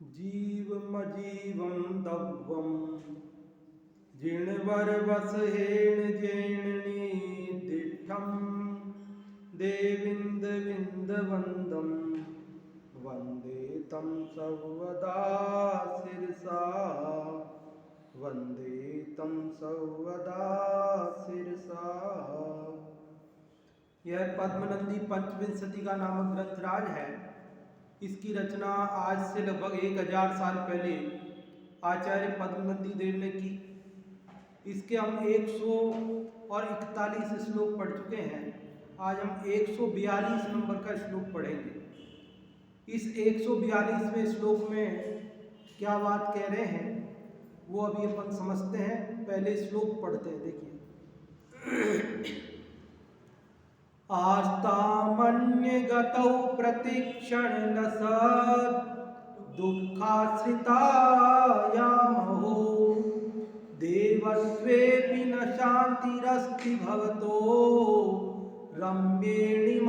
जीवमजीवं दव्वं जिणवरवसहेण जैननीदिष्ठं देविन्दविन्दवन्दं वन्दे तं सर्वदा शिरसा वन्दे तं सर्वदा शिरसा। यह पद्मनंदी पंचविंशति का नामक ग्रंथराज है। इसकी रचना आज से लगभग 1000 साल पहले आचार्य पद्मनंदी देव ने की। इसके हम 141 श्लोक पढ़ चुके हैं। आज हम 142 नंबर का श्लोक पढ़ेंगे। इस 142वें श्लोक में क्या बात कह रहे हैं वो अभी अपन समझते हैं। पहले श्लोक पढ़ते हैं। देखिए, आस्तामन्यगतौ प्रतिक्षणलसद् दुःखाश्रितायामहो देवत्वेऽपि न शान्तिरस्ति भवतो रम्येणिमादिश्रिया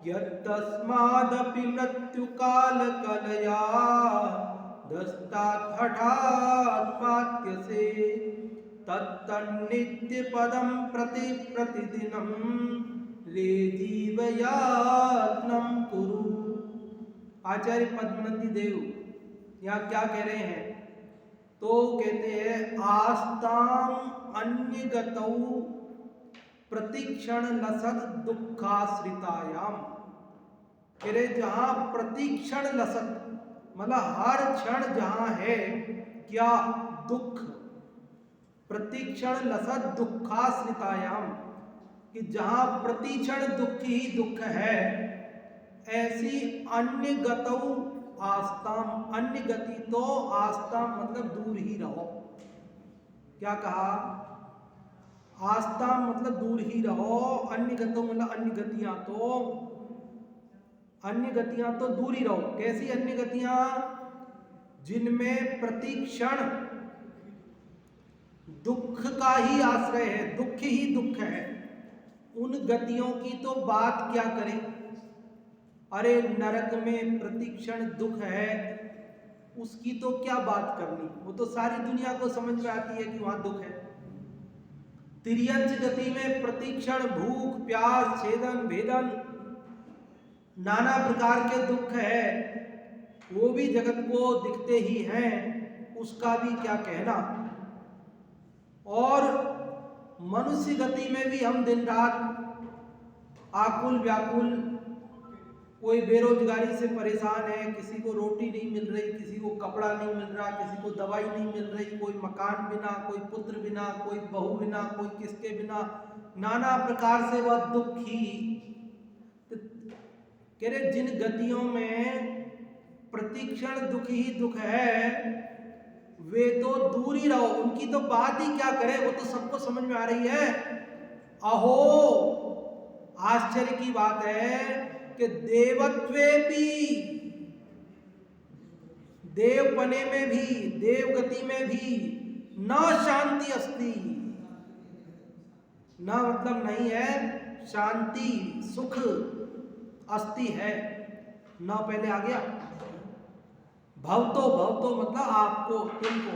यत्तस्मादपि मृत्युकालकलया दस्तात् हठात् पात्यसे तत्तन्नित्यपदं प्रति प्रतिदिनं रे जीवयात्नं कुरु। आचार्य पद्मनंदी देव यहाँ क्या कह रहे हैं? तो कहते हैं आस्ताम अन्यगतौ प्रतिक्षण लसद दुखाश्रितायाम। कह रहे जहां प्रतिक्षण लसद मतलब हर क्षण जहां है क्या दुख, प्रतिक्षण लसद दुखाश्रितायाम कि जहां प्रतिक्षण दुख ही दुख है, ऐसी अन्य गतौ आस्ताम, अन्य गति तो आस्ताम मतलब दूर ही रहो। क्या कहा? आस्ताम मतलब दूर ही रहो, अन्य गतौ मतलब अन्य गतियां तो दूर ही रहो। कैसी अन्य गतियां? जिनमें प्रतिक्षण दुख का ही आश्रय है, दुख ही दुख है, उन गतियों की तो बात क्या करें। अरे नरक में प्रतिक्षण दुख है, उसकी तो क्या बात करनी, वो तो सारी दुनिया को समझ में आती है कि वहां दुख है। तिर्यंच गति में प्रतिक्षण भूख प्यास छेदन भेदन नाना प्रकार के दुख है, वो भी जगत को दिखते ही हैं, उसका भी क्या कहना। और मनुष्य गति में भी हम दिन रात आकुल व्याकुल, कोई बेरोजगारी से परेशान है, किसी को रोटी नहीं मिल रही, किसी को कपड़ा नहीं मिल रहा, किसी को दवाई नहीं मिल रही, कोई मकान बिना, कोई पुत्र बिना, कोई बहू बिना, कोई किसके बिना, नाना प्रकार से वह दुख ही। कह रहे जिन गतियों में प्रतिक्षण दुख ही दुख है, वे तो दूर ही रहो, उनकी तो बात ही क्या करे, वो तो सबको समझ में आ रही है। अहो, आश्चर्य की बात है कि देवत्वेपि, देवपने में भी, देवगति में भी न शांति अस्ति, न मतलब नहीं है, शांति सुख अस्ति है, न पहले आ गया। भवतो, भवतो मतलब आपको, तुमको।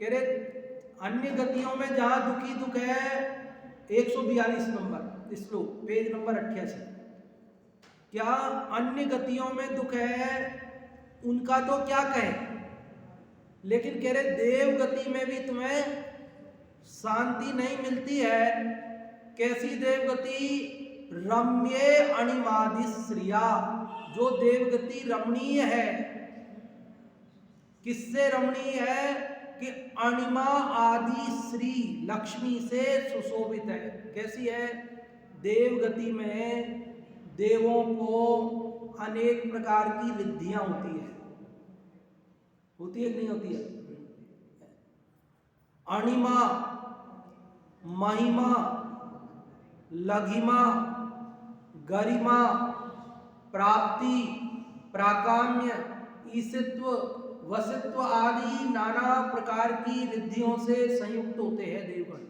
कह रहे अन्य गतियों में जहां दुखी दुख है, 142 नंबर श्लोक, पेज नंबर 88। क्या अन्य गतियों में दुख है, उनका तो क्या कहें, लेकिन कह रहे देव गति में भी तुम्हें शांति नहीं मिलती है। कैसी देवगति? रम्ये अणिमादिश्रिया, जो देवगति रमणीय है। किससे रमणीय है? कि अणिमा आदि श्री लक्ष्मी से सुशोभित है। कैसी है? देवगति में देवों को अनेक प्रकार की रिद्धियां होती है कि नहीं होती है? अणिमा, महिमा, लघिमा, गरिमा, प्राप्ति, प्राकाम्य, ईशित्व, वसित्व आदि नाना प्रकार की रिद्धियों से संयुक्त होते हैं देवगण।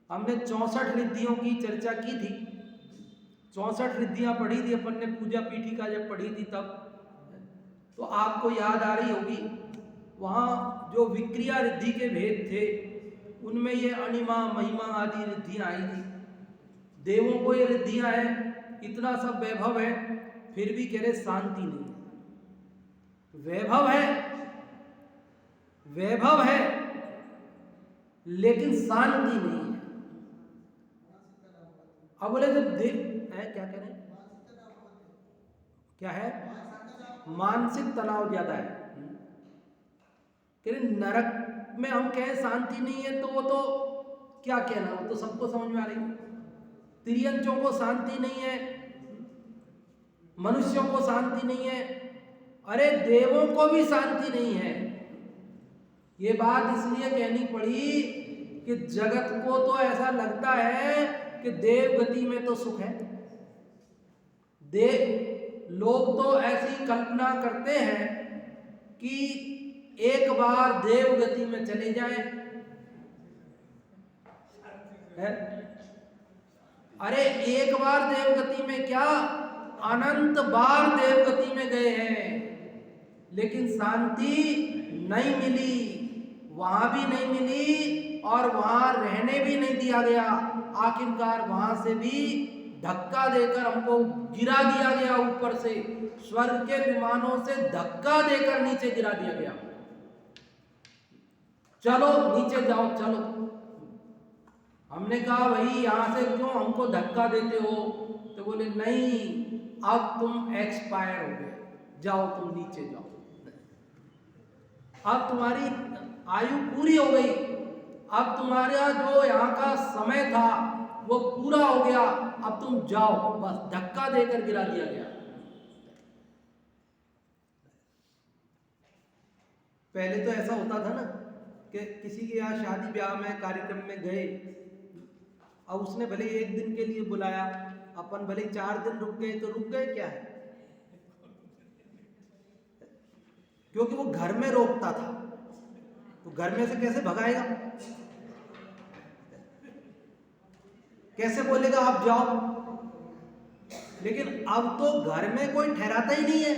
हमने 64 रिद्धियों की चर्चा की थी। 64 रिद्धियां पढ़ी थी अपन ने, पूजा पीठिका जब पढ़ी थी तब, तो आपको याद आ रही होगी, वहाँ जो विक्रिया रिद्धि के भेद थे उनमें ये अणिमा महिमा आदि रिद्धियां आई थी। देवों को ये रिद्धियां हैं, इतना सब वैभव है, फिर भी कह रहे शांति नहीं है। वैभव है, वैभव है, लेकिन शांति नहीं है। अब बोले जब देव है, क्या कह रहे हैं, क्या है, मानसिक तनाव ज्यादा है। कह रहे नरक में हम कहें शांति नहीं है, तो वो तो क्या कहना, वो तो सबको समझ में आ रही है। तिर्यंचों को शांति नहीं है, मनुष्यों को शांति नहीं है, अरे देवों को भी शांति नहीं है। ये बात इसलिए कहनी पड़ी कि जगत को तो ऐसा लगता है कि देव गति में तो सुख है। देव लोग तो ऐसी कल्पना करते हैं कि एक बार देव गति में चले जाएं, है? अरे एक बार देव गति में क्या, अनंत बार देव गति में गए हैं, लेकिन शांति नहीं मिली, वहां भी नहीं मिली और वहां रहने भी नहीं दिया गया। आखिरकार वहां से भी धक्का देकर हमको गिरा दिया गया, ऊपर से स्वर्ग के विमानों से धक्का देकर नीचे गिरा दिया गया। चलो नीचे जाओ, चलो। हमने कहा भाई यहां से क्यों हमको धक्का देते हो, तो बोले नहीं, अब तुम एक्सपायर हो गए, जाओ तुम नीचे जाओ, अब तुम्हारी आयु पूरी हो गई, अब तुम्हारा जो यहाँ का समय था वो पूरा हो गया, अब तुम जाओ। बस धक्का देकर गिरा दिया गया। पहले तो ऐसा होता था ना कि किसी के यहाँ शादी ब्याह में कार्यक्रम में गए, अब उसने भले एक दिन के लिए बुलाया, अपन भले 4 दिन रुक गए, तो रुक गए क्या है, क्योंकि वो घर में रोकता था, तो घर में से कैसे भगाएगा, कैसे बोलेगा आप जाओ। लेकिन अब तो घर में कोई ठहराता ही नहीं है,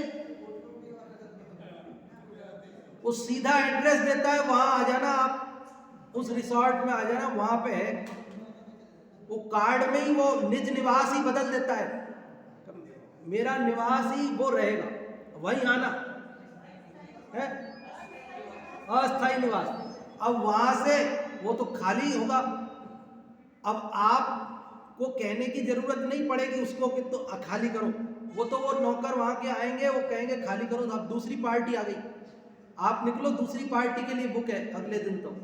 वो सीधा एड्रेस देता है, वहां आ जाना, आप उस रिसोर्ट में आ जाना, वहां पे है, वो कार्ड में ही वो निज निवास ही बदल देता है, मेरा निवास ही वो रहेगा, वहीं आना है, अस्थायी निवास। अब वहां से वो तो खाली होगा, अब आपको कहने की जरूरत नहीं पड़ेगी उसको कि तो खाली करो, वो तो वो नौकर वहां के आएंगे, वो कहेंगे खाली करो, तो अब दूसरी पार्टी आ गई, आप निकलो, दूसरी पार्टी के लिए बुक है अगले दिन। तो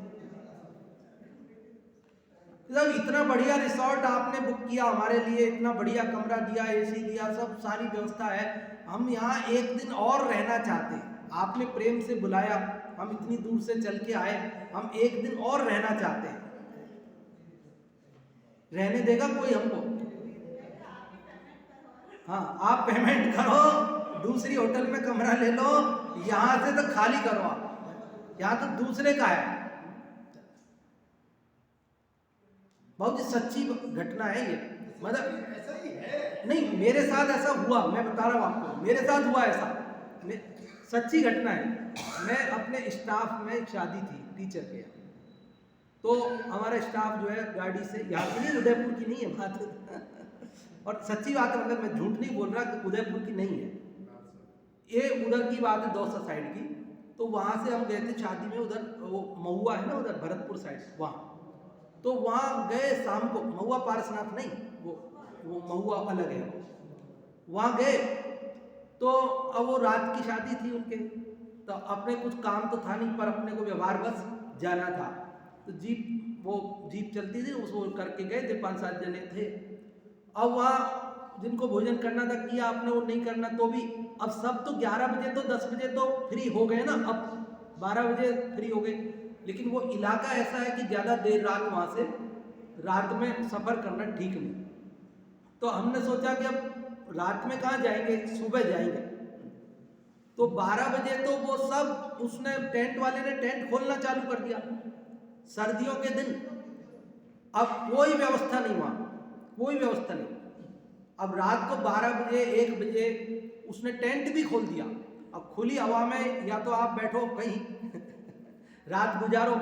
जब इतना बढ़िया रिसोर्ट आपने बुक किया हमारे लिए, इतना बढ़िया कमरा दिया, एसी दिया, सब सारी व्यवस्था है, हम यहाँ एक दिन और रहना चाहते हैं, आपने प्रेम से बुलाया, हम इतनी दूर से चल के आए, हम एक दिन और रहना चाहते हैं, रहने देगा कोई हमको? हाँ, आप पेमेंट करो, दूसरी होटल में कमरा ले लो, यहां से तो खाली करो, आप यहाँ तो दूसरे का है। बहुत ही सच्ची घटना है ये, मतलब ऐसा ही है। नहीं, मेरे साथ ऐसा हुआ, मैं बता रहा हूँ आपको, मेरे साथ हुआ ऐसा, सच्ची घटना है। मैं अपने स्टाफ में एक शादी थी टीचर के यहाँ, तो हमारा स्टाफ जो है गाड़ी से, यहाँ की नहीं, उदयपुर की नहीं है बात और सच्ची बात है, मतलब मैं झूठ नहीं बोल रहा कि उदयपुर की नहीं है, ये उधर की बात है, दौसा साइड की। तो वहाँ से हम गए थे शादी में, उधर वो महुआ है ना, उधर भरतपुर साइड, वहाँ। तो वहाँ गए शाम को, महुआ पारसनाथ नहीं, वो महुआ अलग है, वहाँ गए। तो अब वो रात की शादी थी उनके, तो अपने कुछ काम तो था नहीं, पर अपने को व्यवहार बस जाना था। तो जीप चलती थी, उसको करके गए थे, 5-7 जने थे। अब वहाँ जिनको भोजन करना था किया आपने, वो नहीं करना तो भी, अब सब तो 11 बजे तो 10 बजे तो फ्री हो गए ना, अब 12 बजे फ्री हो गए। लेकिन वो इलाका ऐसा है कि ज़्यादा देर रात वहाँ से रात में सफ़र करना ठीक नहीं। तो हमने सोचा कि अब रात में कहाँ जाएंगे, सुबह जाएंगे। तो 12 बजे तो वो सब, उसने टेंट वाले ने टेंट खोलना चालू कर दिया, सर्दियों के दिन। अब कोई व्यवस्था नहीं वहाँ, कोई व्यवस्था नहीं। अब रात को 12 बजे 1 बजे उसने टेंट भी खोल दिया। अब खुली हवा में या तो आप बैठो कहीं रात गुजारो,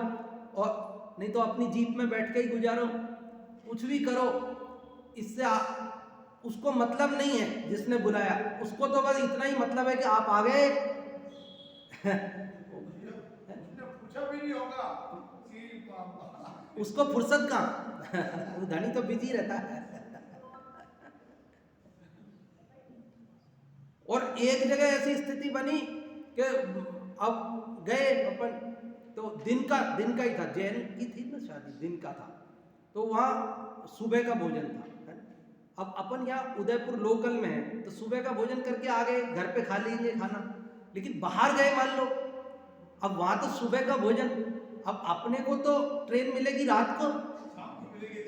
और नहीं तो अपनी जीप में बैठ के ही गुजारो, कुछ भी करो, इससे उसको मतलब नहीं है जिसने बुलाया, उसको तो बस इतना ही मतलब है कि आप आ गए। पूछा भी नहीं होगा उसको फुर्सत कहाँ वो धनी तो बिजी रहता है। और एक जगह ऐसी स्थिति बनी कि अब गए अपन, तो दिन का ही था, जैन की थी ना शादी, दिन का था, तो वहाँ सुबह का भोजन था। अब अपन यहाँ उदयपुर लोकल में है तो सुबह का भोजन करके आ गए, घर पे खा लेंगे खाना, लेकिन बाहर गए मान लो, अब वहाँ तो सुबह का भोजन, अब अपने को तो ट्रेन मिलेगी रात को,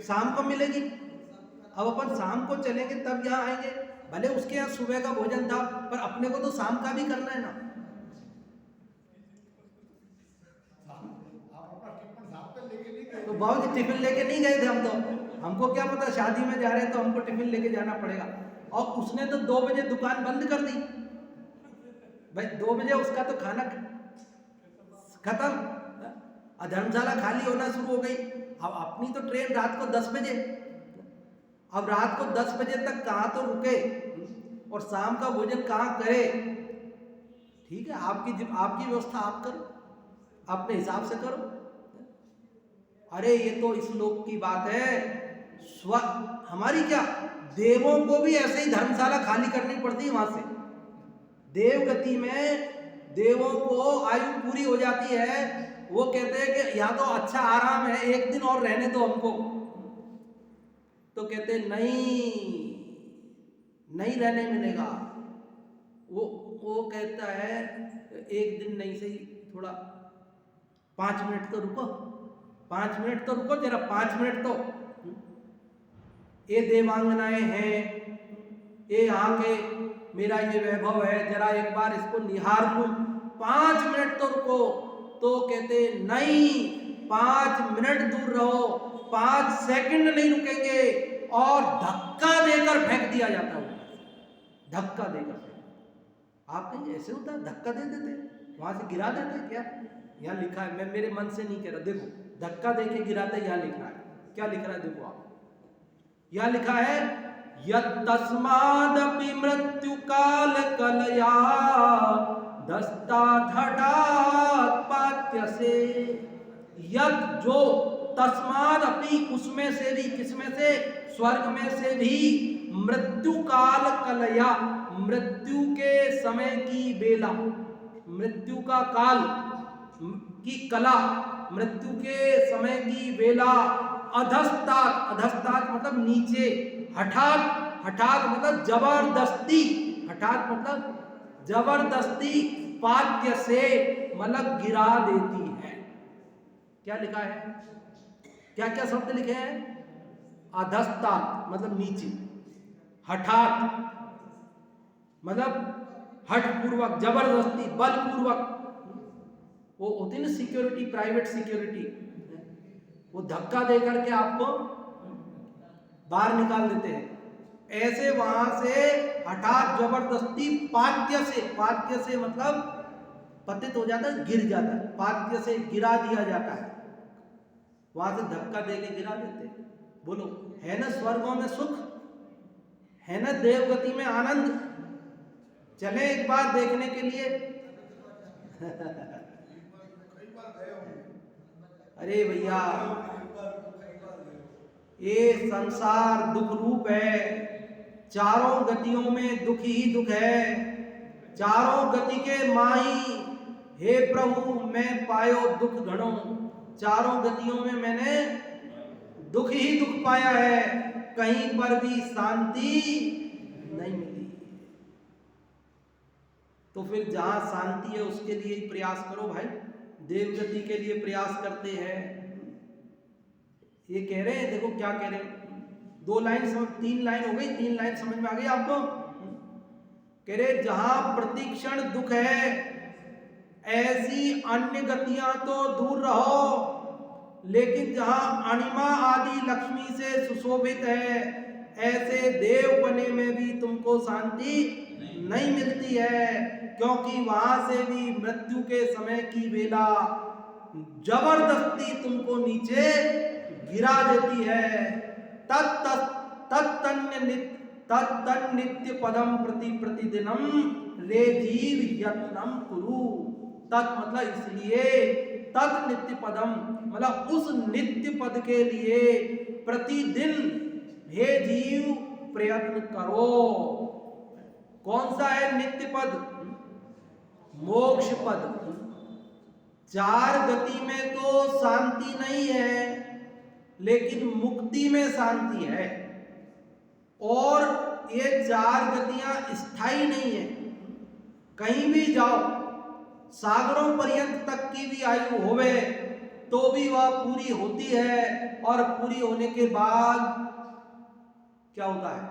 शाम को मिलेगी, अब अपन शाम को चलेंगे तब यहाँ आएंगे, भले उसके यहाँ सुबह का भोजन था पर अपने को तो शाम का भी करना है ना। तो बाबू जी टिफिन लेके नहीं गए थे हम, तो हमको क्या पता शादी में जा रहे हैं तो हमको टिफिन लेके जाना पड़ेगा। और उसने तो 2 बजे दुकान बंद कर दी भाई, 2 बजे उसका तो खाना खत्म, धर्मशाला खाली होना शुरू हो गई। अब अपनी तो ट्रेन रात को 10 बजे, अब रात को 10 बजे तक कहाँ तो रुके और शाम का भोजन कहाँ करे। ठीक है, आपकी व्यवस्था आप करो, अपने हिसाब से करो। अरे ये तो इस लोक की बात है, हमारी क्या, देवों को भी ऐसे ही धर्मशाला खाली करनी पड़ती है। वहां से देवगति में देवों को आयु पूरी हो जाती है, वो कहते हैं कि या तो अच्छा आराम है, 1 दिन और रहने दो हमको, तो कहते नहीं रहने मिलेगा। वो कहता है 1 दिन नहीं सही, थोड़ा 5 मिनट तो रुको, 5 मिनट तो रुको जरा, 5 मिनट तो, ये देवांगनाएं हैं, ये यहाँ के मेरा ये वैभव है, जरा एक बार इसको निहार लूं, 5 मिनट तो रुको। तो कहते नहीं, 5 मिनट दूर रहो, 5 सेकंड नहीं रुकेंगे, और धक्का देकर फेंक दिया जाता है, धक्का देकर। आप कहेंगे ऐसे होता है, धक्का दे देते, वहां से गिरा देते क्या? यहाँ लिखा है, मैं मेरे मन से नहीं कह रहा, देखो धक्का देके गिराते, यहाँ लिखा है, क्या लिख रहा है देखो आप, यहाँ लिखा है यत्तस्मादपि मृत्यु काल कलया दस्ताधटात् पात्यसे, यत् जो, तस्मादपि उसमें से भी, किसमें से, स्वर्ग में से भी, मृत्यु काल कलया, मृत्यु के समय की बेला, मृत्यु का काल की कला, मृत्यु के समय की बेला, अधस्तात मतलब नीचे, हठात मतलब जबरदस्ती, हठात मतलब जबरदस्ती, पाद्य से मतलब गिरा देती है। क्या लिखा है, क्या क्या शब्द लिखे हैं? अधस्तात मतलब नीचे, हठात मतलब हठपूर्वक, जबरदस्ती, बलपूर्वक, वो होती है ना सिक्योरिटी, प्राइवेट सिक्योरिटी, वो धक्का दे करके आपको बाहर निकाल देते हैं, ऐसे वहां से हठात जबरदस्ती, पाद्य से मतलब पतित हो जाता है, गिर जाता है, पाद्य से गिरा दिया जाता है, वहां से धक्का दे के गिरा देते हैं। बोलो, है ना स्वर्गों में सुख, है ना देवगति में आनंद, चले एक बार देखने के लिए। अरे भैया, ये संसार दुख रूप है, चारों गतियों में दुख ही दुख है, चारों गति के माही, हे प्रभु मैं पायो दुख घणो, चारों गतियों में मैंने दुख ही दुख पाया है, कहीं पर भी शांति नहीं मिली। तो फिर जहां शांति है उसके लिए ही प्रयास करो भाई, देवगति के लिए प्रयास करते हैं। ये कह रहे हैं, देखो क्या कह रहे हैं, 2 लाइन समझ, 3 लाइन हो गई, 3 लाइन समझ में आ गई आपको। कह रहे जहां प्रतिक्षण दुख है, ऐसी अन्य गतियां तो दूर रहो, लेकिन जहां अणिमा आदि लक्ष्मी से सुशोभित है, ऐसे देव बने में भी तुमको शांति नहीं मिलती है, क्योंकि वहां से भी मृत्यु के समय की वेला जबरदस्ती तुमको नीचे गिरा देती है। तत्तन नित्य पदम प्रति प्रतिदिनम रे जीव यत्नम कुरु। तत् मतलब इसलिए, तत् नित्य पदम मतलब उस नित्य पद के लिए प्रतिदिन हे जीव प्रयत्न करो। कौन सा है नित्य पद? मोक्ष पद। चार गति में तो शांति नहीं है, लेकिन मुक्ति में शांति है। और ये चार गतियां स्थायी नहीं है, कहीं भी जाओ, सागरों पर्यंत तक की भी आयु होवे तो भी वह पूरी होती है, और पूरी होने के बाद क्या होता है?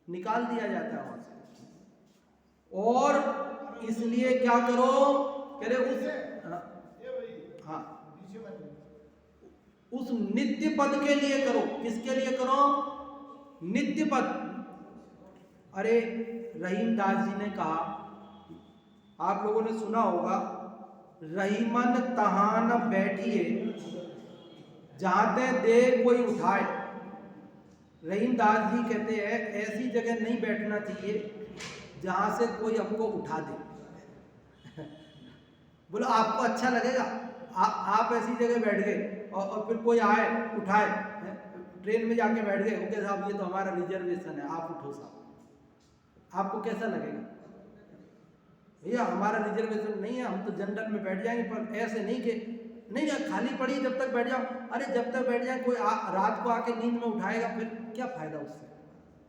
निकाल दिया जाता है वहां से। और इसलिए क्या करो, कह रहे उस नित्य पद के लिए करो। किसके लिए करो? नित्य पद। अरे रहीम दास जी ने कहा, आप लोगों ने सुना होगा, रहीमन तहां न बैठिए जाते दे कोई उठाए। रहीम दास जी कहते हैं ऐसी जगह नहीं बैठना चाहिए जहां से कोई हमको उठा दे। बोलो आपको अच्छा लगेगा? आप ऐसी जगह बैठ गए और फिर कोई आए उठाए, ट्रेन में जाके बैठ गए, ओके साहब ये तो हमारा रिजर्वेशन है, आप उठो साहब, आपको कैसा लगेगा? भैया हमारा रिजर्वेशन नहीं है, हम तो जनरल में बैठ जाएंगे, पर ऐसे नहीं कि नहीं खाली पड़ी जब तक बैठ जाओ। अरे जब तक बैठ जाए कोई रात को आके नींद में उठाएगा, फिर क्या फायदा उससे?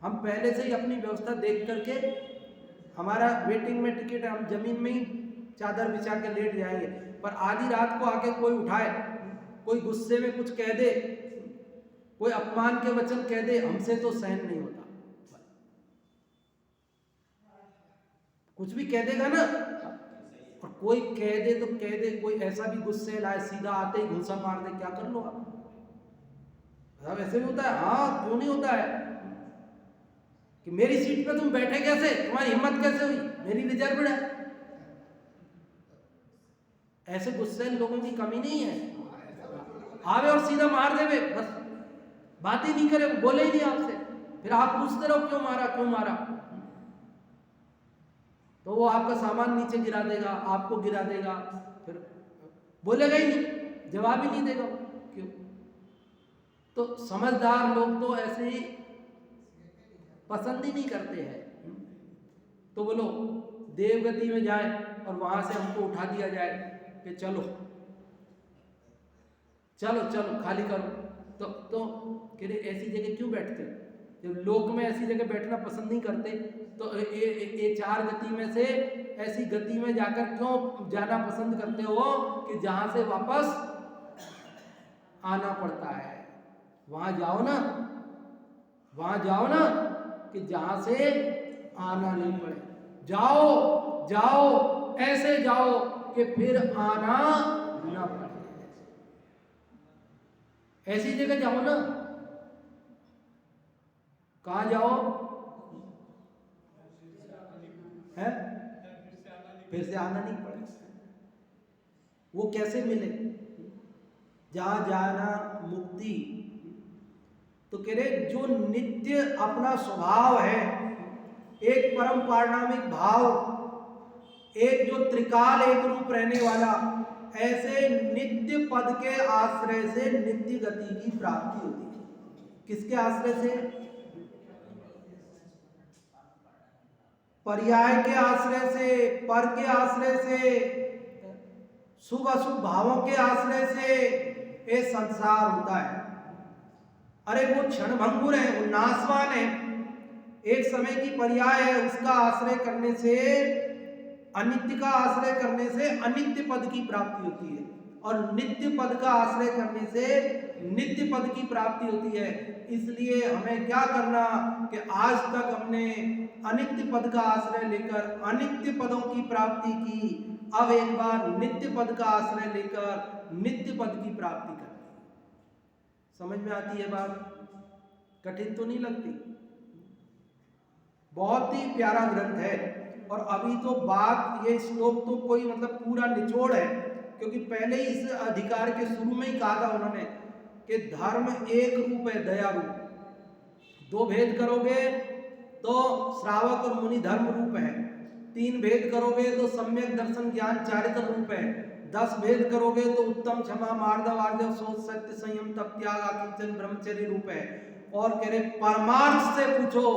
हम पहले से ही अपनी व्यवस्था देख करके, हमारा वेटिंग में टिकट है, हम जमीन में ही चादर बिछा के लेट जाएंगे। पर आधी रात को आके कोई उठाए, कोई गुस्से में कुछ कह दे, कोई अपमान के वचन कह दे, हमसे तो सहन नहीं होता। कुछ भी कह देगा ना, और कोई कह दे तो कह दे, कोई ऐसा भी गुस्से लाए सीधा आते ही घुसा मार दे, क्या कर लो आप? ऐसे भी होता है। हाँ क्यों नहीं होता है कि मेरी सीट पे तुम बैठे कैसे, तुम्हारी हिम्मत कैसे हुई, मेरी रिजर्व है। ऐसे गुस्से लोगों की कमी नहीं है, आवे और सीधा मार देवे, बस बात ही नहीं करे, बोले ही नहीं आपसे, फिर आप पूछते रहो क्यों मारा क्यों मारा, तो वो आपका सामान नीचे गिरा देगा, आपको गिरा देगा, फिर बोलेगा ही नहीं, जवाब ही नहीं देगा। क्यों? तो समझदार लोग तो ऐसे ही पसंद ही नहीं करते हैं। तो बोलो देवगति में जाए और वहां से हमको उठा दिया जाए कि चलो चलो चलो खाली करो, तो कह रहे ऐसी जगह क्यों बैठते? जब लोक में ऐसी जगह बैठना पसंद नहीं करते, तो ये चार गति में से ऐसी गति में जाकर क्यों जाना पसंद करते हो कि जहां से वापस आना पड़ता है? वहां जाओ ना, वहां जाओ ना कि जहां से आना नहीं पड़े। जाओ जाओ ऐसे जाओ कि फिर आना ना पड़े। ऐसी जगह जाओ ना। कहां जाओ? है फिर से आना नहीं पड़े। वो कैसे मिले? जहां जाना मुक्ति। तो कह रहे जो नित्य अपना स्वभाव है, एक परम पारणामिक भाव, एक जो त्रिकाल एक रूप रहने वाला, ऐसे नित्य पद के आश्रय से नित्य गति की प्राप्ति होती है। किसके आश्रय से? पर्याय के आश्रय से, पर के आश्रय से, शुभ अशुभ भावों के आश्रय से ये संसार होता है। अरे वो क्षण भंगुर है, वो नाशवान है, एक समय की पर्याय है। उसका आश्रय करने से, अनित्य का आश्रय करने से अनित्य पद की प्राप्ति होती है, और नित्य पद का आश्रय करने से नित्य पद की प्राप्ति होती है। इसलिए हमें क्या करना कि आज तक हमने अनित्य पद का आश्रय लेकर अनित्य पदों की प्राप्ति की, अब एक बार नित्य पद का आश्रय लेकर नित्य पद की प्राप्ति करनी। समझ में आती है बात? कठिन तो नहीं लगती? बहुत ही प्यारा ग्रंथ है। और अभी तो बात, ये श्लोक तो कोई मतलब पूरा निचोड़ है, क्योंकि पहले ही इस अधिकार के शुरू में ही कहा था उन्होंने कि धर्म एक रूप है, दया रूप। दो भेद करोगे तो श्रावक और मुनि धर्म रूप है। तीन भेद करोगे तो सम्यक दर्शन ज्ञान चारित्र रूप है। 10 भेद करोगे तो उत्तम क्षमा मार्दव आर्जव शोध सत्य संयम तप त्याग अकिंचन ब्रह्मचर्य रूप है। और कह रहे परमार्थ से पूछो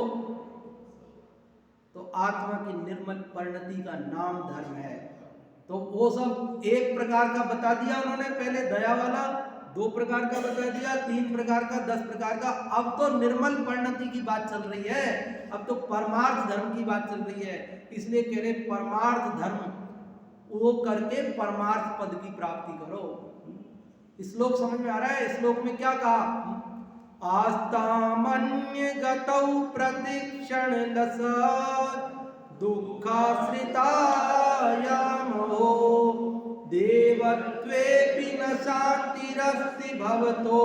तो आत्मा की निर्मल परिणति का नाम धर्म है। तो वो सब एक प्रकार का बता दिया उन्होंने, पहले दया वाला 2 प्रकार का बता दिया, 3 प्रकार का, 10 प्रकार का। अब तो निर्मल परिणति की बात चल रही है, अब तो परमार्थ धर्म की बात चल रही है। इसलिए कह रहे परमार्थ धर्म वो करके परमार्थ पद की प्राप्ति करो। श्लोक समझ में आ रहा है? श्लोक में क्या कहा? आस्तामन्य गतौ प्रतिक्षण लसत् दुःखाश्रितायामो देवत्वेऽपि न शान्तिरस्ति भवतो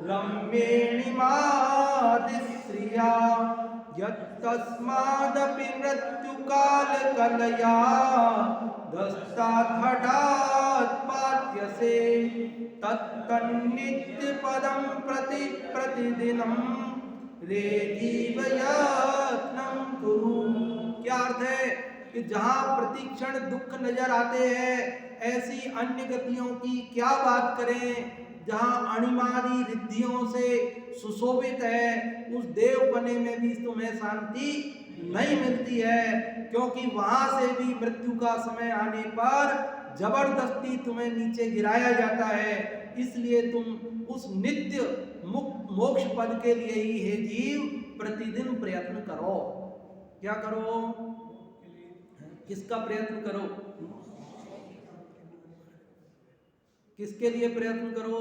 रम्येणि मादिश्रिया यत्तस्मादपि मृत्युकालकलया दस्तात् पात्यसे तत्तन्नित्यपदं प्रति प्रतिदिनं रेजीव यत्नं कुरु। क्या अर्थ है? कि जहाँ प्रतिक्षण दुख नजर आते हैं, ऐसी अन्य गतियों की क्या बात करें। जहाँ अणिमादि रिद्धियों से सुशोभित है, उस देवपने में भी तुम्हें शांति नहीं मिलती है, क्योंकि वहां से भी मृत्यु का समय आने पर जबरदस्ती तुम्हें नीचे गिराया जाता है। इसलिए तुम उस नित्य मोक्ष पद के लिए ही हे जीव प्रतिदिन प्रयत्न करो। क्या करो? किसका प्रयत्न करो? किसके लिए प्रयत्न करो?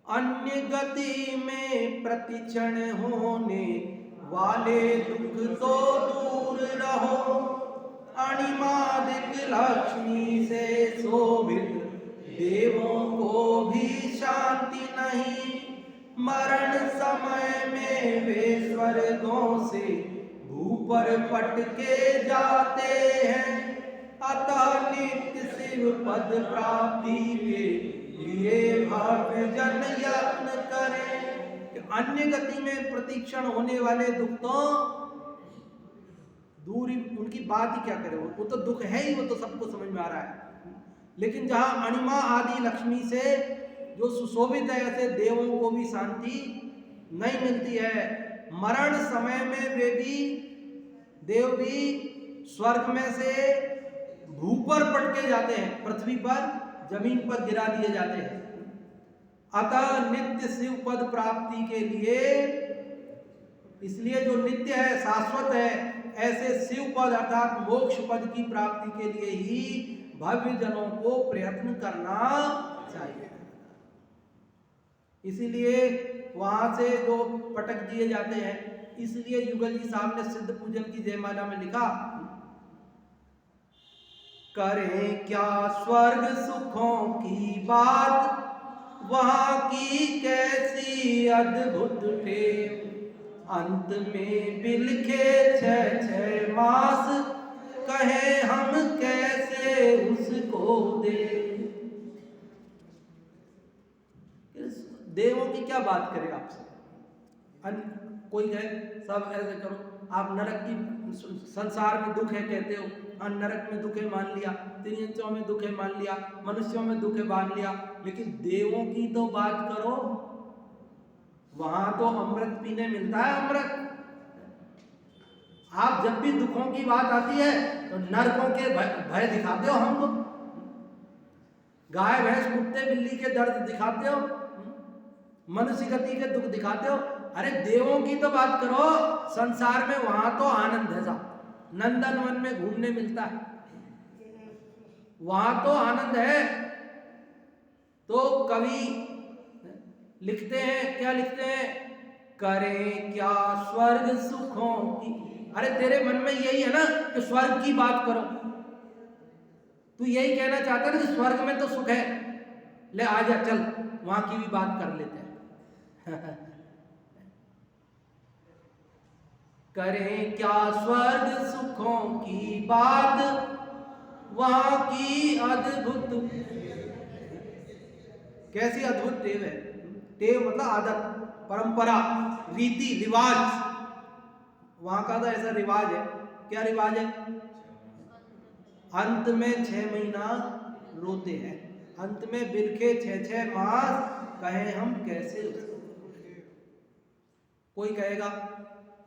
अन्य गति में प्रतिक्षण होने वाले दुख तो दूर रहो। अणिमादिक लक्ष्मी से शोभित देवों को भी शांति नहीं। मरण समय में वे स्वर्गों से भूपर पट के जाते हैं। अतः नित्य शिव पद प्राप्ति के लिए भक्त जन यत्न करें। अन्य गति में प्रतीक्षण होने वाले दुख तो दूर, उनकी बात ही क्या करें, वो तो दुख है ही, वो तो सबको समझ में आ रहा है। लेकिन जहां अणिमा आदि लक्ष्मी से जो सुशोभित है, ऐसे देवों को भी शांति नहीं मिलती है। मरण समय में वे भी देव भी स्वर्ग में से भूपर पटके जाते हैं, पृथ्वी पर जमीन पर गिरा दिए जाते हैं। अतः नित्य शिव पद प्राप्ति के लिए, इसलिए जो नित्य है, शाश्वत है, ऐसे शिव पद अर्थात मोक्ष पद की प्राप्ति के लिए ही भव्य जनों को प्रयत्न करना चाहिए। इसीलिए वहां से जो पटक दिए जाते हैं, इसलिए युगल जी साहब ने सिद्ध पूजन की जयमाला में लिखा, करें क्या स्वर्ग सुखों की बात, वहां की कैसी अद्भुत टेव। अंत में बिलखे 6 मास, कहे हम कैसे उसको दे। देवों की क्या बात करें आपसे? कोई कहे सब ऐसे करो, आप नरक की, संसार में दुख है कहते हो, नरक में दुख है मान लिया, त्रियंचों में दुख है मान लिया, मनुष्यों में दुख है मान लिया, लेकिन देवों की तो बात करो, वहां तो अमृत पीने मिलता है, अमृत। आप जब भी दुखों की बात आती है तो नरकों के भय दिखाते हो हमको, गाय भैंस कुत्ते बिल्ली के दर्द दिखाते हो, मनुष्य गति के दुख दिखाते हो। अरे देवों की तो बात करो, संसार में वहां तो आनंद है साहब, नंदन वन में घूमने मिलता है, वहां तो आनंद है। तो कवि लिखते हैं, क्या लिखते हैं? करें क्या स्वर्ग सुखों की। अरे तेरे मन में यही है ना कि स्वर्ग की बात करो, तू यही कहना चाहता है ना कि स्वर्ग में तो सुख है, ले आजा चल वहां की भी बात कर लेते हैं। करें क्या स्वर्ग सुखों की बात, वहां की अद्भुत, कैसी अद्भुत टेव है। टेव मतलब आदत, परंपरा, रीति रिवाज। वहां का तो ऐसा रिवाज है। क्या रिवाज है? अंत में 6 महीना रोते हैं, अंत में बिलखे 6 मास, कहे हम कैसे। कोई कहेगा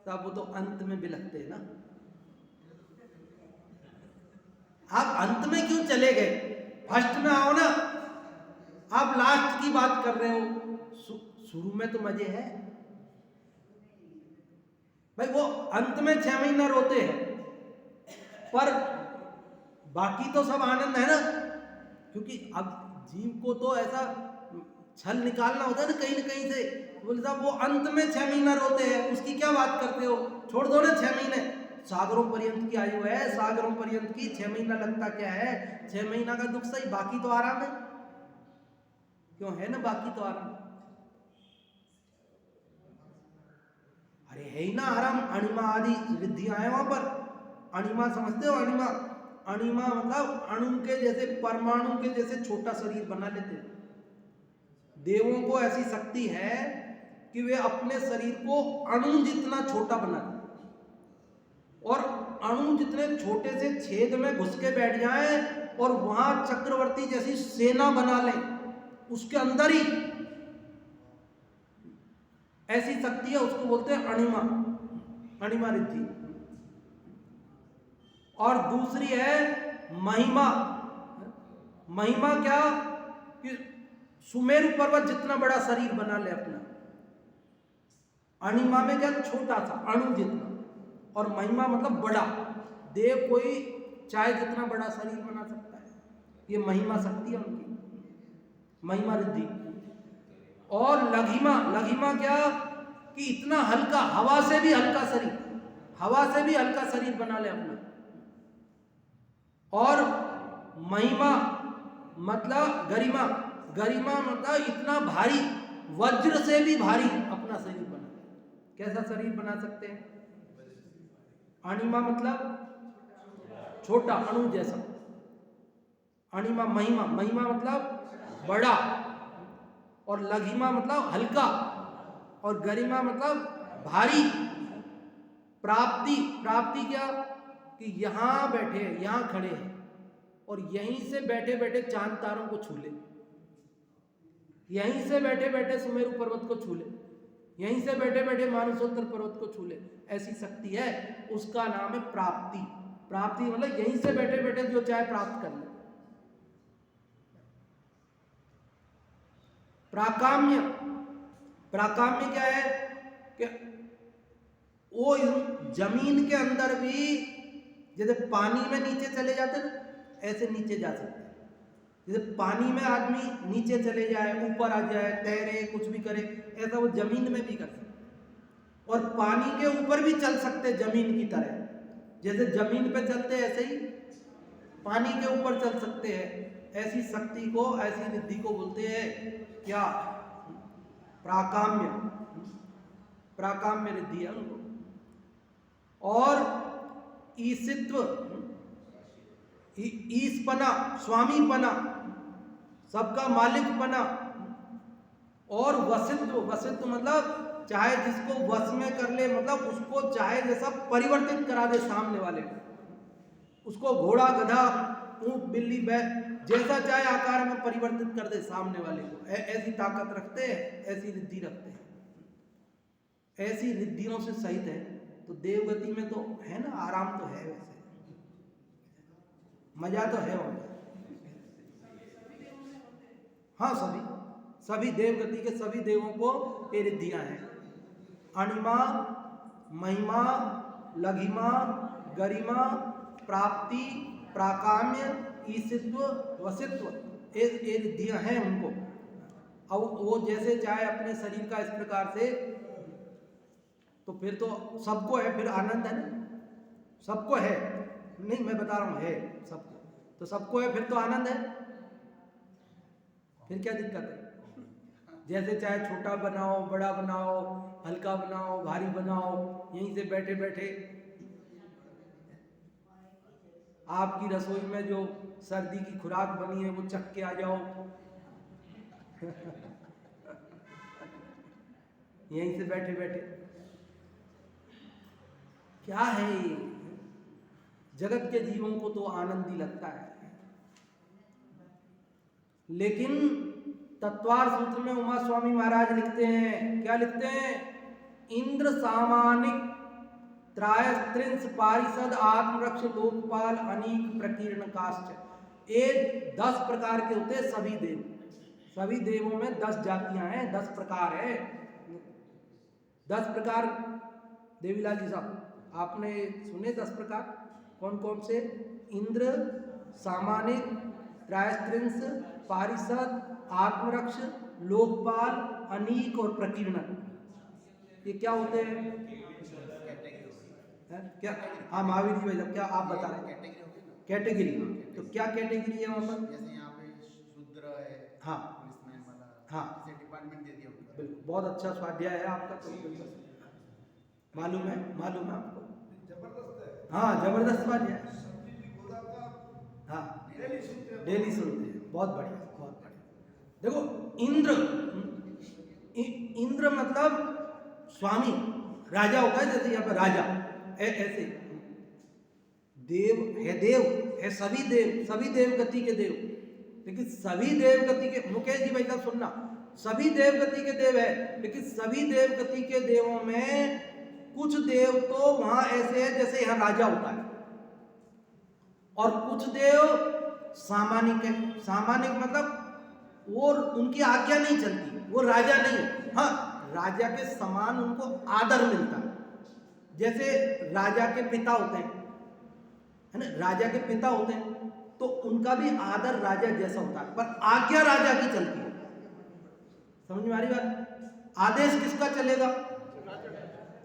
साहब वो तो अंत में बिलखते हैं ना। आप अंत में क्यों चले गए? फर्स्ट में आओ ना। आप लास्ट की बात कर रहे हो, शुरू में तो मजे है भाई। वो अंत में 6 महीना रोते हैं, पर बाकी तो सब आनंद है ना। क्योंकि अब जीव को तो ऐसा छल निकालना होता है ना कहीं से। बोले साहब वो अंत में 6 महीना रोते हैं, उसकी क्या बात करते हो, छोड़ दो ना 6 महीने। सागरों पर्यंत की आयु है, सागरों पर्यंत की, 6 महीना लगता क्या है? 6 महीना का दुख सही, बाकी तो आराम है। क्यों है ना, बाकी तो आराम। अरे है ही ना आराम। अणिमा आदि रिद्धियां हैं वहां पर। अणिमा समझते हो? अणिमा, अणिमा मतलब अणु के जैसे, परमाणु के जैसे छोटा शरीर बना लेते। देवों को ऐसी शक्ति है कि वे अपने शरीर को अणु जितना छोटा बना दें, और अणु जितने छोटे से छेद में घुस के बैठ जाए और वहां चक्रवर्ती जैसी सेना बना लें, उसके अंदर ही। ऐसी शक्ति है, उसको बोलते हैं अणिमा, अणिमा रिद्धि। और दूसरी है महिमा। महिमा क्या कि सुमेरु पर्वत जितना बड़ा शरीर बना ले अपना। अणिमा में क्या, छोटा सा अणु जितना, और महिमा मतलब बड़ा। देव कोई चाहे जितना बड़ा शरीर बना सकता है। ये महिमा शक्ति है उनकी, महिमा रिद्धि। और लघिमा, लघिमा क्या कि इतना हल्का, हवा से भी हल्का शरीर, हवा से भी हल्का शरीर बना ले अपना। और महिमा मतलब गरिमा, गरिमा मतलब इतना भारी, वज्र से भी भारी अपना शरीर बना। कैसा शरीर बना सकते हैं? अणिमा मतलब छोटा, अणु जैसा। अणिमा, महिमा, महिमा मतलब बड़ा, और लघिमा मतलब हल्का, और गरिमा मतलब भारी। प्राप्ति, प्राप्ति क्या कि यहां बैठे, यहां खड़े हैं, और यहीं से बैठे बैठे चांद तारों को छू ले, यहीं से बैठे बैठे सुमेरु पर्वत को छू ले, यहीं से बैठे बैठे मानसोत्तर पर्वत को छू ले। ऐसी शक्ति है, उसका नाम है प्राप्ति। प्राप्ति मतलब यहीं से बैठे बैठे जो चाहे प्राप्त कर ले। प्राकाम्य, प्राकाम्य क्या है कि वो जमीन के अंदर भी, जैसे पानी में नीचे चले जाते ना, ऐसे नीचे जा सकते हैं। जैसे पानी में आदमी नीचे चले जाए, ऊपर आ जाए, तैरे, कुछ भी करे, ऐसा वो जमीन में भी कर सकते। और पानी के ऊपर भी चल सकते जमीन की तरह। जैसे जमीन पे चलते ऐसे ही पानी के ऊपर चल सकते हैं। ऐसी शक्ति को, ऐसी रिद्धि को बोलते हैं क्या? प्राकाम्य, प्राकाम्य रिद्धि है उनको। और ईसित्व, ईसपना, स्वामीपना, सबका मालिकपना। और वसित्व, वसित्व मतलब चाहे जिसको वश में कर ले, मतलब उसको चाहे जैसा परिवर्तित करा दे सामने वाले को। उसको घोड़ा, गधा, ऊंट, बिल्ली, बैल, जैसा चाहे आकार में परिवर्तित कर दे सामने वाले को। ऐसी ताकत रखते हैं, ऐसी रिद्धि रखते हैं। ऐसी रिद्धियों से सहित है। तो देवगति में तो है ना, आराम तो है, वैसे मजा तो है वहां। हाँ, सभी देवगति के सभी देवों को ये रिद्धियां हैं। अणिमा, महिमा, लघिमा, गरिमा, प्राप्ति, प्राकाम्य, ईसित्व, वसित्व, ये रिद्धियां हैं उनको। अब वो जैसे चाहे अपने शरीर का इस प्रकार से, तो फिर तो सबको है, फिर आनंद है ना, सबको है। नहीं, मैं बता रहा हूं है सबको, तो सबको है, फिर तो आनंद है। फिर क्या दिक्कत है? जैसे चाहे छोटा बनाओ, बड़ा बनाओ, हल्का बनाओ, भारी बनाओ, यहीं से बैठे बैठे आपकी रसोई में जो सर्दी की खुराक बनी है वो चख के आ जाओ। यहीं से बैठे बैठे क्या है ये? जगत के जीवों को तो आनंद ही लगता है, लेकिन तत्वार सूत्र में उमा स्वामी महाराज लिखते हैं, क्या लिखते हैं? इंद्र सामानिक त्रायस्त्रिंश पारिषद आत्मरक्ष लोकपाल अनीक प्रकीर्ण काश्च। ये 10 प्रकार के होते हैं सभी देव। सभी देवों में 10 जातियां हैं, 10 प्रकार है। 10 प्रकार देवीलाल जी साहब आपने सुने 10 प्रकार कौन कौन से? इंद्र, सामानिक, त्रायस्त्रिंश, पारिषद, आत्मरक्ष, लोकपाल, अनीक और प्रकीर्णन। ये क्या होते हैं? क्या? हाँ महावीर जी भाई साहब क्या आप बता रहे हैं? कैटेगरी। तो क्या कैटेगरी है वहाँ पर? जैसे यहाँ पे शूद्र है, हाँ पुलिसमैन वाला, हाँ इसे डिपार्टमेंट दे दिया उनको। बिल्कुल, बहुत अच्छा स्वाध्याय है आपका। तो बिल्कुल मालूम है आपको। जबरदस्त है। हाँ जबरदस्त स्वाध्याय। सब्जी जी गोदा का हाँ डेली सुनते हैं। डेली सुनते हैं, बहुत बढ़िया बहुत बढ़िया। देखो इंद्र मतलब स्वामी, राजा होता है, जैसे यहाँ पर राजा ऐसे देव है, सभी देव गति के देव। लेकिन सभी देव गति के, मुकेश जी भाई साहब सुनना, सभी देव गति के देव है, लेकिन सभी देव गति के देवों में कुछ देव तो वहां ऐसे है जैसे यहाँ राजा होता है, और कुछ देव सामानिक है। सामानिक मतलब वो उनकी आज्ञा नहीं चलती, वो राजा नहीं है। हाँ राजा के समान उनको आदर मिलता है। जैसे राजा के पिता होते हैं, है ना, राजा के पिता होते हैं तो उनका भी आदर राजा जैसा होता है, पर आज्ञा राजा की चलती है। समझ में आ रही बात? आदेश किसका चलेगा?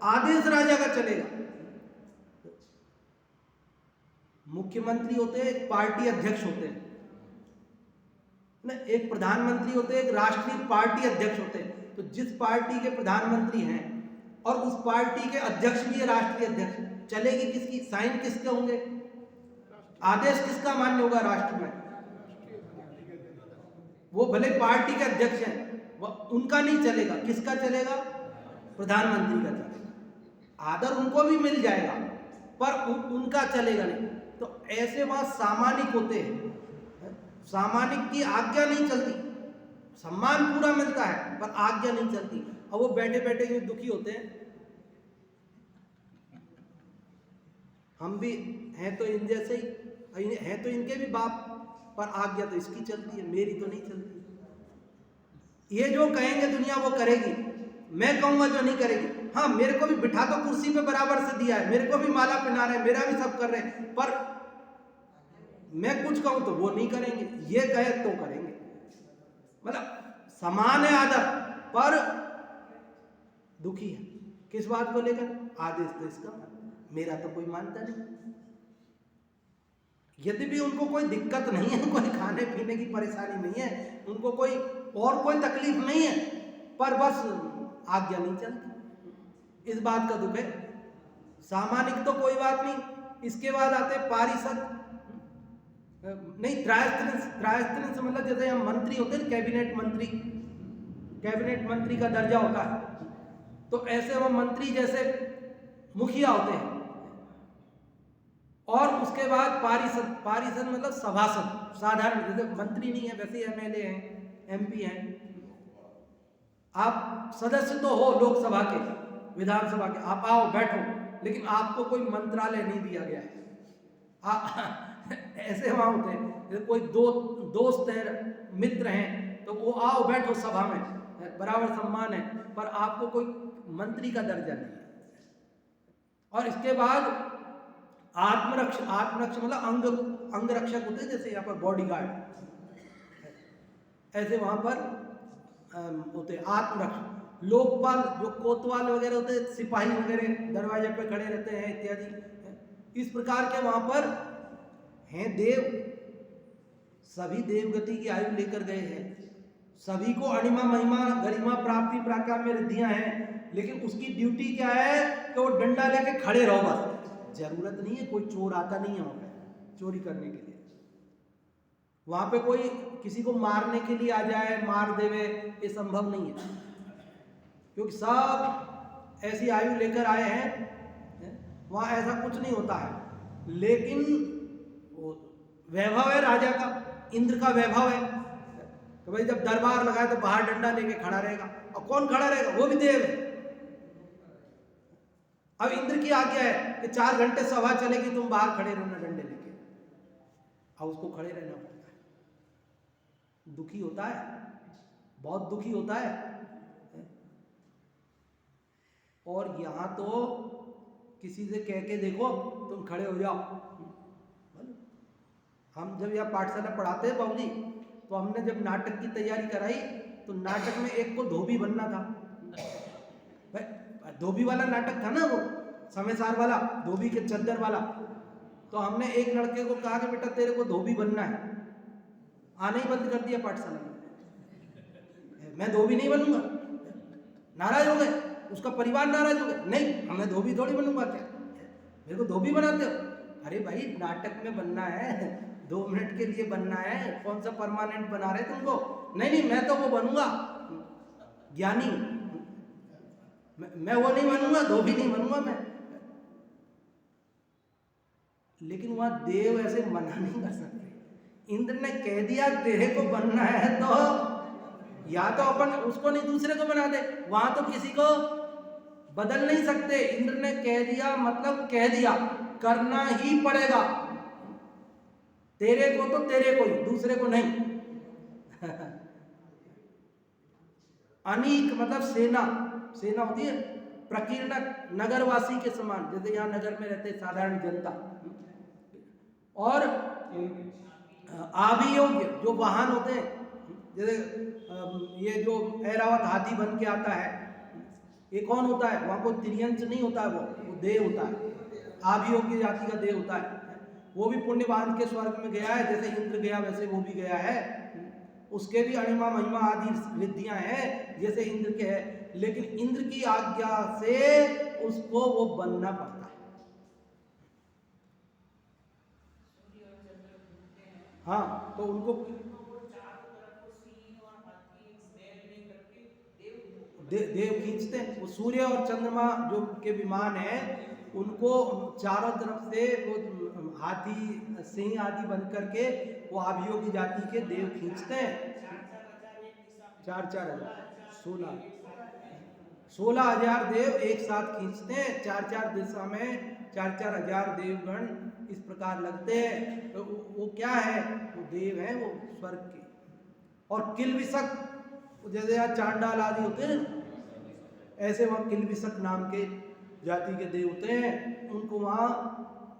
आदेश राजा का चलेगा। मुख्यमंत्री होते हैं, एक पार्टी अध्यक्ष होते हैं ना, एक प्रधानमंत्री होते हैं, एक राष्ट्रीय पार्टी अध्यक्ष होते हैं। तो जिस पार्टी के प्रधानमंत्री हैं और उस पार्टी के अध्यक्ष भी है राष्ट्रीय अध्यक्ष, चलेगी किसकी? साइन किसके होंगे? आदेश किसका मान्य होगा राष्ट्र में? वो भले पार्टी के अध्यक्ष हैं, वह उनका नहीं चलेगा, किसका चलेगा? प्रधानमंत्री का चलेगा। आदर उनको भी मिल जाएगा पर उनका चलेगा नहीं। तो ऐसे वहां सामानिक होते हैं, सामानिक की आज्ञा नहीं चलती, सम्मान पूरा मिलता है पर आज्ञा नहीं चलती। और वो बैठे बैठे ही दुखी होते हैं। हम भी हैं तो इन जैसे ही हैं, तो इनके भी बाप, पर आज्ञा तो इसकी चलती है, मेरी तो नहीं चलती। ये जो कहेंगे दुनिया वो करेगी, मैं कहूंगा जो नहीं करेगी। हाँ मेरे को भी बिठा तो कुर्सी पे बराबर से दिया है, मेरे को भी माला पहना रहे हैं, मेरा भी सब कर रहे हैं, पर मैं कुछ कहूं तो वो नहीं करेंगे, ये कहे तो करेंगे। मतलब समान है आदर, पर दुखी है किस बात को लेकर? आदेश तो इसका, मेरा तो कोई मानता नहीं। यदि भी उनको कोई दिक्कत नहीं है, कोई खाने पीने की परेशानी नहीं है, उनको कोई और कोई तकलीफ नहीं है, पर बस आज्ञा नहीं चलती, इस बात का दुख है। सामानिक तो कोई बात नहीं। इसके बाद आते पारिषद, नहीं त्रायस्त्रिंश मतलब जैसे हम मंत्री होते हैं, कैबिनेट मंत्री का दर्जा होता है, तो ऐसे वो मंत्री जैसे मुखिया होते हैं। और उसके बाद पारिषद मतलब सभासद, साधारण, जैसे मंत्री नहीं है वैसे एमएलए हैं, एमपी हैं। आप सदस्य तो हो लोकसभा के, विधानसभा के, आप आओ बैठो, लेकिन आपको कोई मंत्रालय नहीं दिया गया है। ऐसे वहां होते हैं, जैसे कोई दोस्त हैं, मित्र हैं, तो वो आओ बैठो सभा में, बराबर सम्मान है, पर आपको कोई मंत्री का दर्जा नहीं है। और इसके बाद आत्मरक्ष मतलब अंगरक्षक होते हैं, जैसे यहाँ पर बॉडीगार्ड, ऐसे वहां पर होते हैं आत्मरक्षक। लोकपाल जो कोतवाल वगैरह होते हैं, सिपाही वगैरह दरवाजे पे खड़े रहते हैं इत्यादि, इस प्रकार के वहां पर हैं देव। सभी देवगति की आयु लेकर गए हैं, सभी को अणिमा महिमा गरिमा प्राप्ति पराक्रम में रिद्धियां हैं, लेकिन उसकी ड्यूटी क्या है कि वो डंडा लेके खड़े रहो बस। जरूरत नहीं है, कोई चोर आता नहीं है वहां पे चोरी करने के लिए। वहां पे कोई किसी को मारने के लिए आ जाए, मार देवे, ये संभव नहीं है, क्योंकि सब ऐसी आयु लेकर आए हैं, वहां ऐसा कुछ नहीं होता है। लेकिन वो वैभव है राजा का, इंद्र का वैभव है, तो भाई जब दरबार लगाए तो बाहर डंडा लेके खड़ा रहेगा। और कौन खड़ा रहेगा? वो भी देव है। अब इंद्र की आज्ञा है कि 4 घंटे सभा चलेगी, तुम बाहर खड़े रहना डंडे लेके। अब उसको खड़े रहना पड़ता है। दुखी होता है, बहुत दुखी होता है। और यहां तो किसी से कह के देखो तुम खड़े हो जाओ। हम जब यह पाठशाला पढ़ाते हैं बाबूजी, तो हमने जब नाटक की तैयारी कराई तो नाटक में एक को धोबी बनना था। धोबी वाला नाटक था ना, वो समय सार वाला, धोबी के चद्दर वाला। तो हमने एक लड़के को कहा कि बेटा तेरे को धोबी बनना है, आना ही बंद कर दिया पाठशाला में। मैं धोबी नहीं बनूंगा। नाराज हो गए, उसका परिवार नाराज हो गए, नहीं मैं धोबी थोड़ी बनूंगा, क्या मेरे को धोबी बनाते हो? अरे भाई नाटक में बनना है, 2 मिनट के लिए बनना है, कौन सा परमानेंट बना रहे तुमको? नहीं मैं तो वो बनूंगा ज्ञानी, मैं वो नहीं बनूंगा, धोबी नहीं बनूंगा मैं। लेकिन वहां देव ऐसे मना नहीं कर सकते। इंद्र ने कह दिया तेरे को बनना है तो या तो अपन उसको नहीं दूसरे को बना दे, वहां तो किसी को बदल नहीं सकते। इंद्र ने कह दिया मतलब कह दिया, करना ही पड़ेगा। तेरे को तो तेरे को ही, दूसरे को नहीं। अनीक मतलब सेना, सेना होती है प्रकीर्णक, नगरवासी के समान, जैसे यहाँ नगर में रहते साधारण जनता। और आभियोग्य जो वाहन होते हैं, जैसे ये जो ऐरावत हाथी बन के आता है, ये कौन होता है? वहां को तिर्यंच नहीं होता है, वो देव होता है, आभियोग्य जाति का देव होता है। वो भी पुण्य बांध के स्वर्ग में गया है, जैसे इंद्र गया वैसे वो भी गया है। उसके भी अणिमा महिमा आदि रिद्धियां हैं जैसे इंद्र के है, लेकिन इंद्र की आज्ञा से उसको वो बनना पड़ता है। हाँ, तो उनको देव खींचते हैं। वो सूर्य और चंद्रमा जो के विमान है, उनको चारों तरफ से वो हाथी सिंह आदि बन करके वो आभियोगी जाति के देव खींचते हैं। 4-4 हजार 16,000 देव एक साथ खींचते हैं। 4-4 दिशा में 4-4 हजार देवगण इस प्रकार लगते हैं। तो वो क्या है? वो देव है, वो स्वर्ग के। और किलविषक, जैसे यहाँ चांडाल आदि होते हैं, ऐसे वहाँ किलविषक नाम के जाति के देव होते हैं। उनको वहाँ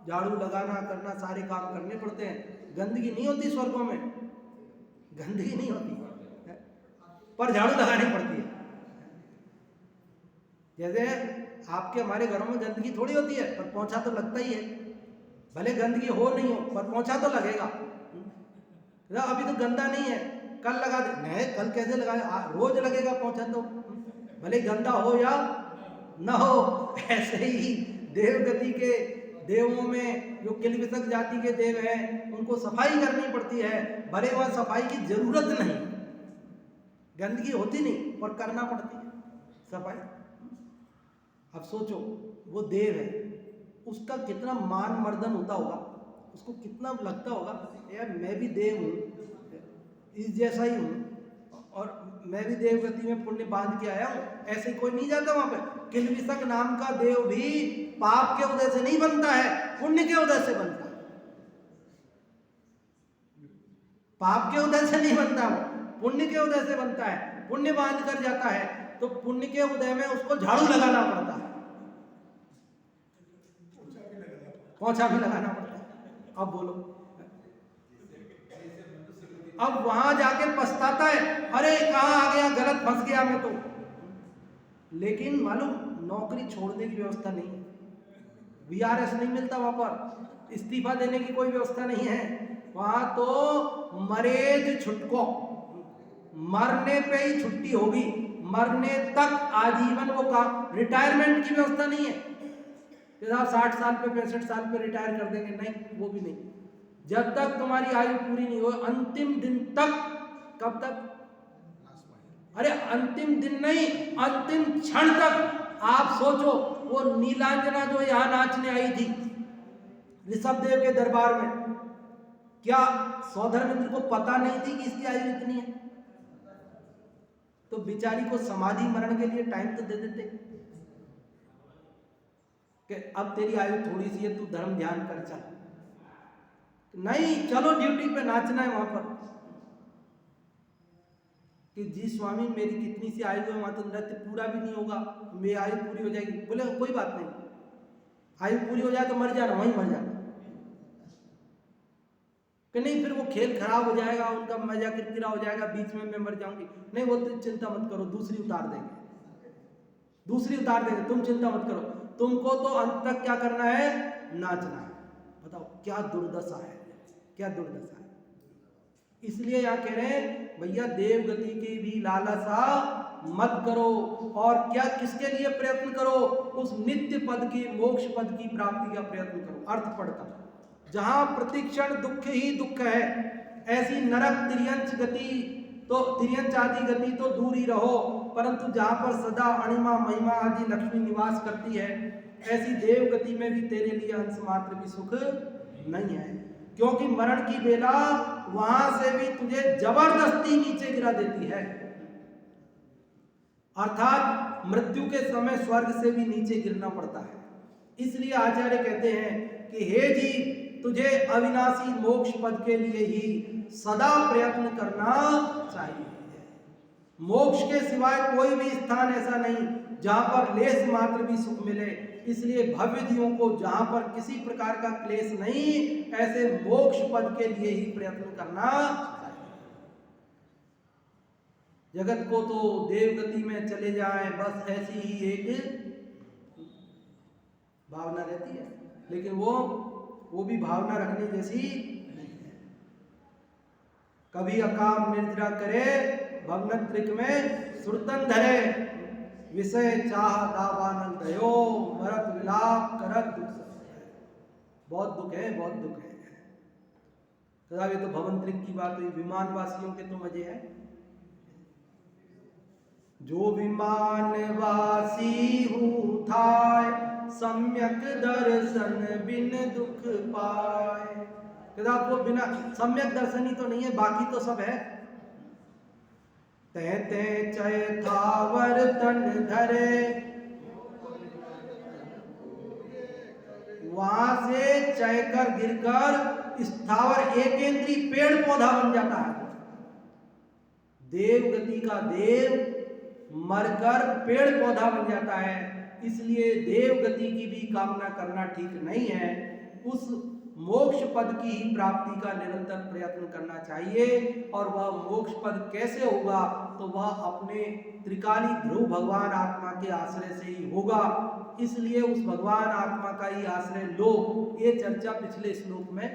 झाड़ू लगाना करना सारे काम करने पड़ते हैं। गंदगी नहीं होती स्वर्गों में, गंदगी नहीं होती, पर झाड़ू लगानी पड़ती है। जैसे आपके हमारे घरों में गंदगी थोड़ी होती है, पर पोंछा तो लगता ही है। भले गंदगी हो नहीं हो, पर पोंछा तो लगेगा। अभी तो गंदा नहीं है, कल लगा दे, नहीं कल कैसे लगाए, रोज लगेगा पोंछा तो, भले गंदा हो या न हो। ऐसे ही देवगति के देवों में जो किलविषक जाति के देव हैं, उनको सफाई करनी पड़ती है। भले वह सफाई की जरूरत नहीं, गंदगी होती नहीं, और करना पड़ती है सफाई। अब सोचो वो देव है, उसका कितना मान मर्दन होता होगा, उसको कितना लगता होगा यार मैं भी देव हूँ, इस जैसा ही हूँ, और मैं भी देवगति में पुण्य बांध के आया हूँ। ऐसे कोई नहीं जाता वहां पे। किलविषक नाम का देव भी पाप के उदय से नहीं बनता है, पुण्य के उदय से बनता है। पाप के उदय से नहीं बनता, वो पुण्य के उदय से बनता है। पुण्य बांध कर जाता है, तो पुण्य के उदय में उसको झाड़ू लगाना पड़ता है, पोंछा भी लगाना पड़ता है। अब बोलो, अब वहां जाके पछताता है, अरे कहां आ गया, गलत फंस गया मैं तो। लेकिन मालूम नौकरी छोड़ने की व्यवस्था नहीं है, VRS नहीं मिलता वहां पर, इस्तीफा देने की कोई व्यवस्था नहीं है। वहां तो मरेज छुटको, मरने पे ही छुट्टी होगी, मरने तक आजीवन वो काम, रिटायरमेंट की व्यवस्था नहीं है कि आप 60 साल पे 65 साल पे रिटायर कर देंगे, नहीं, वो भी नहीं। जब तक तुम्हारी आयु पूरी नहीं हो, अंतिम दिन तक। कब तक? अरे अंतिम दिन नहीं, अंतिम क्षण तक। आप सोचो, वो नीलांजना जो यहाँ नाचने आई थी ऋषभ देव के दरबार में, क्या सौधर्मिंद्र को पता नहीं थी कि इसकी आयु इतनी है? तो बेचारी को समाधि मरण के लिए टाइम तो दे देते कि अब तेरी आयु थोड़ी सी है, तू धर्म ध्यान कर, चल। नहीं, चलो ड्यूटी पे नाचना है वहां पर कि जी स्वामी मेरी कितनी सी आयु है, वहां तो नृत्य पूरा भी नहीं होगा, मेरी आयु पूरी हो जाएगी। बोले कोई बात नहीं, आयु पूरी हो जाए तो मर जाना, वहीं मर जाना। कि नहीं फिर वो खेल खराब हो जाएगा, उनका मजा किरकिरा हो जाएगा, बीच में मैं मर जाऊंगी। नहीं, वो तो चिंता मत करो, दूसरी उतार देंगे, दूसरी उतार देंगे, तुम चिंता मत करो। तुमको तो अंत तक क्या करना है? नाचना है। बताओ क्या दुर्दशा है, क्या दुर्दशा है। इसलिए यहाँ कह रहे हैं भैया देव गति की भी लालसा मत करो, और क्या किसके लिए प्रयत्न करो? उस नित्य पद की, मोक्ष पद की प्राप्ति का प्रयत्न करो। अर्थ पढ़कर, जहां प्रतिक्षण दुख ही दुख है, ऐसी नरक तिर्यंच गति तो तिर्यंच आदि गति तो दूर ही रहो, परंतु जहां पर सदा अणिमा महिमा आदि लक्ष्मी निवास करती है, ऐसी देव गति में भी तेरे लिए अंश मात्र भी सुख नहीं है, क्योंकि मरण की बेला वहां से भी तुझे जबरदस्ती नीचे गिरा देती है। अर्थात मृत्यु के समय स्वर्ग से भी नीचे गिरना पड़ता है। इसलिए आचार्य कहते हैं कि हे जीव, तुझे अविनाशी मोक्ष पद के लिए ही सदा प्रयत्न करना चाहिए। मोक्ष के सिवाय कोई भी स्थान ऐसा नहीं जहां पर लेस मात्र भी सुख मिले। इसलिए भव्य जीवों को जहां पर किसी प्रकार का क्लेश नहीं, ऐसे मोक्ष पद के लिए ही प्रयत्न करना चाहिए। जगत को तो देव गति में चले जाए, बस ऐसी ही एक भावना रहती है, लेकिन वो भी भावना रखने जैसी नहीं है। कभी अकाम निर्जरा करे, भग्न त्रिक में सुरतन धरे, विषय चाह दावानंद दयो, मरत विलाप करत दुख। बहुत दुख है, बहुत दुख है। ये तो भवन त्रिक की बात हुई, विमान वासियों के तो मजे हैं। जो विमान वासी हूँ थाय, सम्यक दर्शन बिन दुख पाए। वो बिना सम्यक दर्शन ही तो नहीं है, बाकी तो सब है। ते ते चय थावर तन धरे, वहां से चय कर गिरकर स्थावर एकेंद्री पेड़ पौधा बन जाता है। देव गति का देव मरकर पेड़ पौधा बन जाता है। इसलिए देव गति की भी कामना करना ठीक नहीं है। उस मोक्ष पद की ही प्राप्ति का निरंतर प्रयत्न करना चाहिए। और वह मोक्ष पद कैसे होगा? तो वह अपने त्रिकाली ध्रुव भगवान आत्मा के आश्रय से ही होगा। इसलिए उस भगवान आत्मा का ही आश्रय लो। ये चर्चा पिछले श्लोक में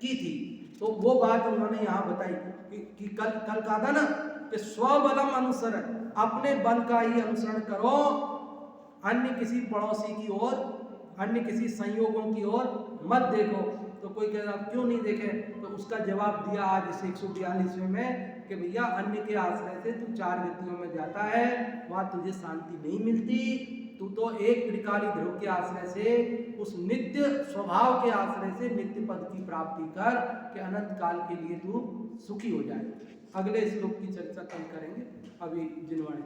की थी, तो वो बात उन्होंने यहाँ बताई कि कल कहा था ना कि स्वबलम अनुसरण, अपने बल का ही अनुसरण करो, अन्य किसी पड़ोसी की ओर, अन्य किसी संयोगों की ओर मत देखो। तो कोई कहेगा क्यों नहीं देखे? तो उसका जवाब दिया आज इस 142वें में कि भैया अन्य के आश्रय से तू 4 गतियों में जाता है, वहां तुझे शांति नहीं मिलती। तू तो एक त्रिकाली ध्रुव के आश्रय से, उस नित्य स्वभाव के आश्रय से नित्य पद की प्राप्ति कर कि अनंत काल के लिए तू सुखी हो जाए। अगले श्लोक की चर्चा कल करेंगे। अभी जिनवाणी